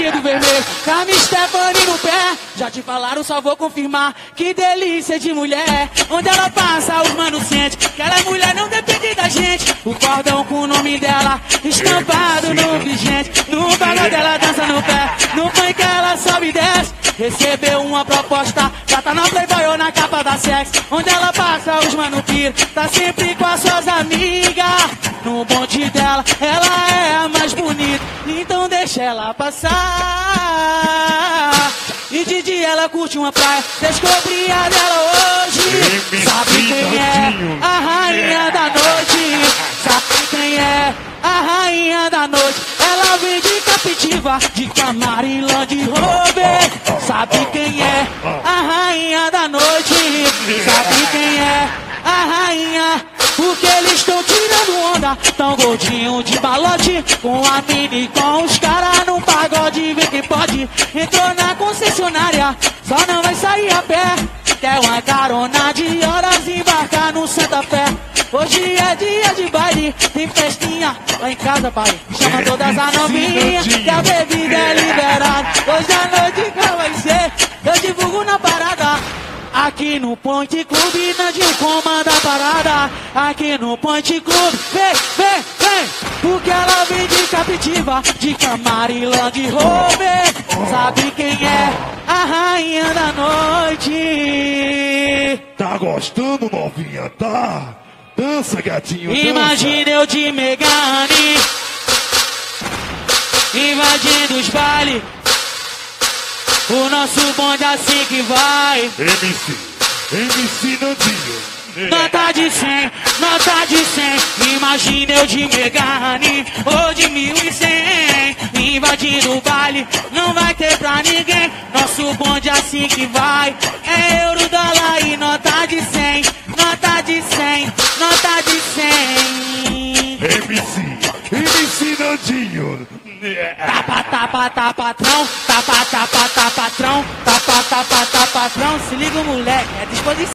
vestido vermelho, Cami Stephanie no pé. Já te falaram, só vou confirmar. Que delícia de mulher. Onde ela passa, os manos sente que ela é mulher, não depende da gente. O cordão com o nome dela estampado no vigente. No pagode ela dança no pé, no funk ela sobe e desce. Recebeu uma proposta, já tá na Playboy ou na capa da Sex. Onde ela passa, os mano pira, tá sempre com as suas amigas. No bonde dela, ela é a mais bonita, então deixa ela passar. E de dia ela curte uma praia, descobri a dela hoje. Sabe quem é a rainha da noite? Sabe quem é a rainha da noite? Ela vem de Captiva, de Camaro Land Rover. Sabe quem é a rainha da noite? Sabe quem é a rainha? Porque eles estão tirando onda, tão gordinho de balote, com a mini, com os caras no pagode, vê quem pode. Entrou na concessionária, só não vai sair a pé. Quer uma carona de horas, embarcar no Santa Fé. Hoje é dia de baile, tem festinha lá em casa, pai. Chama todas as novinhas, que a bebida é liberada. Hoje a noite qual vai ser? Eu divulgo na parada. Aqui no Point Clube, Nandinho comanda a parada. Aqui no Point Clube, vem, vem, vem. Porque ela vem de Captiva, de Camaro Land Rover. Sabe quem é a rainha da noite? Tá gostando, novinha, tá? Dança, gatinho, dança. Imagina eu de Megane invadindo os bailes. O nosso bonde assim que vai. MC Nandinho. Nota de 100, nota de 100. Imagina eu de Megane ou de 1100 invadindo o baile, não vai ter pra ninguém. Nosso bonde assim que vai. É euro, dólar e nota de 100. Nota de 100, nota de 100. MC Nandinho. Tapa, tapa, tapa, patrão. Tapa, tapa, tapa, patrão. Tapa, tapa, tapa, patrão. Se liga, moleque, é disposição.